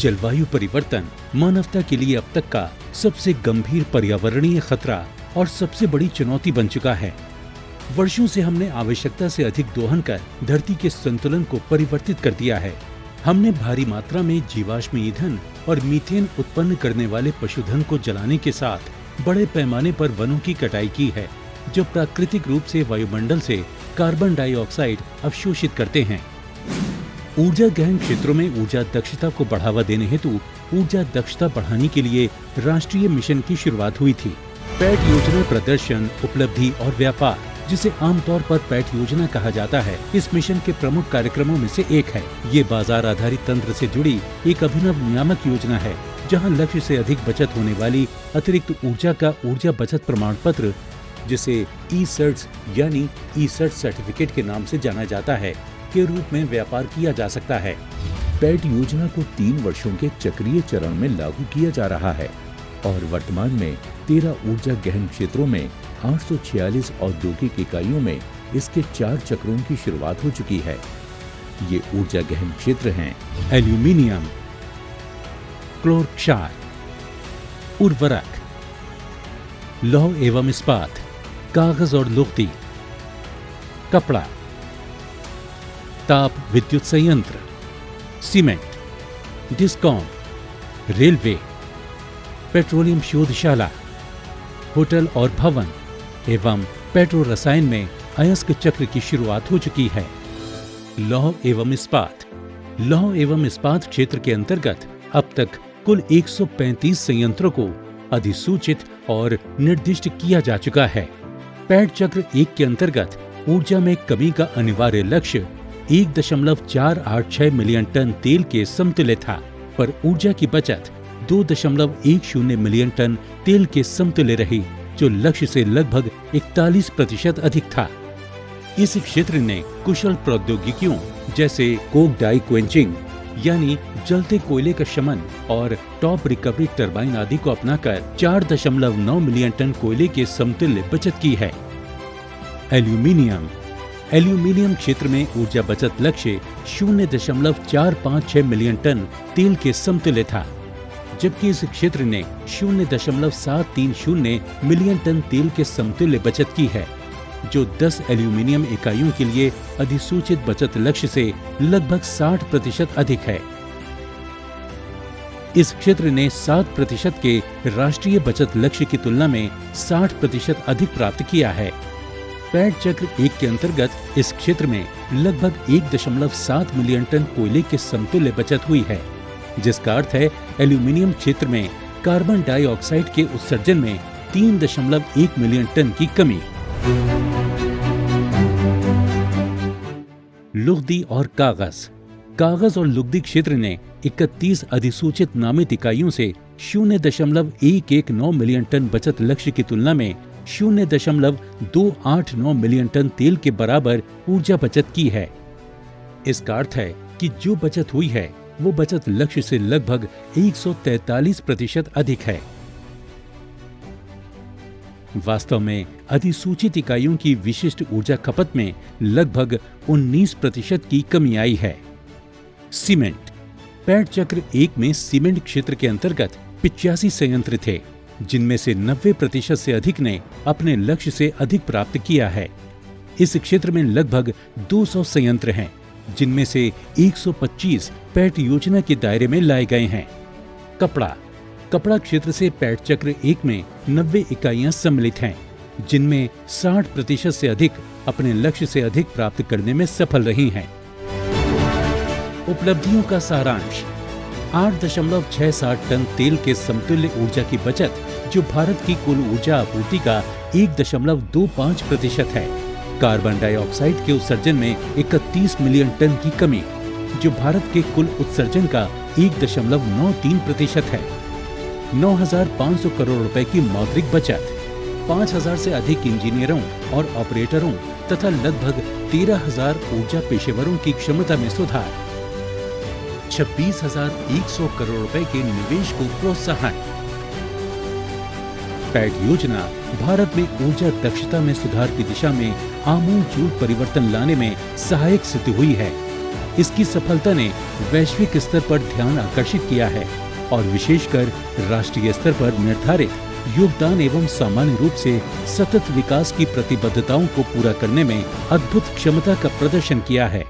जलवायु परिवर्तन मानवता के लिए अब तक का सबसे गंभीर पर्यावरणीय खतरा और सबसे बड़ी चुनौती बन चुका है। वर्षों से हमने आवश्यकता से अधिक दोहन कर धरती के संतुलन को परिवर्तित कर दिया है। हमने भारी मात्रा में जीवाश्म ईंधन और मीथेन उत्पन्न करने वाले पशुधन को जलाने के साथ बड़े पैमाने पर वनों की कटाई की है, जो प्राकृतिक रूप से वायुमंडल से कार्बन डाइऑक्साइड अवशोषित करते हैं। ऊर्जा गहन क्षेत्रों में ऊर्जा दक्षता को बढ़ावा देने हेतु ऊर्जा दक्षता बढ़ाने के लिए राष्ट्रीय मिशन की शुरुआत हुई थी। पैट योजना प्रदर्शन, उपलब्धि और व्यापार, जिसे आमतौर पर पैट योजना कहा जाता है, इस मिशन के प्रमुख कार्यक्रमों में से एक है। ये बाजार आधारित तंत्र से जुड़ी एक अभिनव नियामक योजना है, जहां लक्ष्य से अधिक बचत होने वाली अतिरिक्त ऊर्जा का ऊर्जा बचत प्रमाण पत्र, जिसे ई-सर्ट्स यानी ई-सर्ट सर्टिफिकेट के नाम से जाना जाता है, के रूप में व्यापार किया जा सकता है। पैट योजना को 3 वर्षों के चक्रीय चरण में लागू किया जा रहा है और वर्तमान में 13 ऊर्जा गहन क्षेत्रों में 846 औद्योगिक इकाइयों में इसके 4 चक्रों की शुरुआत हो चुकी है। ये ऊर्जा गहन क्षेत्र हैं: एल्यूमिनियम, क्लोरक्षार, उर्वरक, लौह एवं इस्पात, कागज और लुगदी, कपड़ा, ताप विद्युत संयंत्र, सीमेंट, डिस्कॉम, रेलवे, पेट्रोलियम शोधशाला, होटल और भवन एवं पेट्रो रसायन में अयस्क चक्र की शुरुआत हो चुकी है। लौह एवं इस्पात। लौह एवं इस्पात क्षेत्र के अंतर्गत अब तक कुल 135 संयंत्रों को अधिसूचित और निर्दिष्ट किया जा चुका है। पैट चक्र 1 के अंतर्गत ऊर्जा में कमी का अनिवार्य लक्ष्य 1.486 मिलियन टन तेल के समतुल्य था, पर ऊर्जा की बचत 2.10 मिलियन टन तेल के समतुल्य रही, जो लक्ष्य से लगभग 41% अधिक था। इस क्षेत्र ने कुशल प्रौद्योगिकियों जैसे कोक डाई क्वेंचिंग यानी जलते कोयले का शमन और टॉप रिकवरी टरबाइन आदि को अपनाकर 4.9 मिलियन टन कोयले के समतुल्य बचत की है। एल्यूमिनियम। एल्यूमिनियम क्षेत्र में ऊर्जा बचत लक्ष्य 0.456 मिलियन टन तेल के समतुल्य था, जबकि इस क्षेत्र ने 0.730 मिलियन टन तेल के समतुल्य बचत की है, जो 10 एल्यूमिनियम इकाइयों के लिए अधिसूचित बचत लक्ष्य से लगभग 60% अधिक है। इस क्षेत्र ने 7% के राष्ट्रीय बचत लक्ष्य की तुलना में 60% अधिक प्राप्त किया है। पैट चक्र 1 के अंतर्गत इस क्षेत्र में लगभग 1.7 मिलियन टन कोयले के समतुल्य बचत हुई है, जिसका अर्थ है एल्यूमिनियम क्षेत्र में कार्बन डाइऑक्साइड के उत्सर्जन में 3.1 मिलियन टन की कमी। लुगदी और कागज। कागज और लुगदी क्षेत्र ने 31 अधिसूचित नामित इकाइयों से 0.119 मिलियन टन बचत लक्ष्य की तुलना में 0.289 मिलियन टन तेल के बराबर ऊर्जा बचत की है। इसका अर्थ है कि जो बचत हुई है वो बचत लक्ष्य से लगभग 143% अधिक है। वास्तव में अधिसूचित इकाइयों की विशिष्ट ऊर्जा खपत में लगभग 19% की कमी आई है। सीमेंट। पैट चक्र 1 में सीमेंट क्षेत्र के अंतर्गत 85 संयंत्र थे, जिनमें से 90% से अधिक ने अपने लक्ष्य से अधिक प्राप्त किया है। इस क्षेत्र में लगभग 200 संयंत्र हैं, जिनमें से 125 पैट योजना के दायरे में लाए गए हैं। कपड़ा। कपड़ा क्षेत्र से पैट चक्र 1 में 90 इकाइयां सम्मिलित हैं, जिनमें 60% से अधिक अपने लक्ष्य से अधिक प्राप्त करने में सफल रही हैं। उपलब्धियों का सारांश। 8.67 टन तेल के समतुल्य ऊर्जा की बचत, जो भारत की कुल ऊर्जा आपूर्ति का 1.25% है। कार्बन डाइऑक्साइड के उत्सर्जन में 31 मिलियन टन की कमी, जो भारत के कुल उत्सर्जन का 1.93% है। 9,500 करोड़ रुपए की मौद्रिक बचत, 5,000 से अधिक इंजीनियरों और ऑपरेटरों तथा लगभग 13,000 ऊर्जा पेशेवरों की क्षमता में सुधार, 26,100 करोड़ रुपए के निवेश को प्रोत्साहन। पैट योजना भारत में ऊर्जा दक्षता में सुधार की दिशा में आमूलचूल परिवर्तन लाने में सहायक सिद्ध हुई है। इसकी सफलता ने वैश्विक स्तर पर ध्यान आकर्षित किया है और विशेषकर राष्ट्रीय स्तर पर निर्धारित योगदान एवं सामान्य रूप से सतत विकास की प्रतिबद्धताओं को पूरा करने में अद्भुत क्षमता का प्रदर्शन किया है।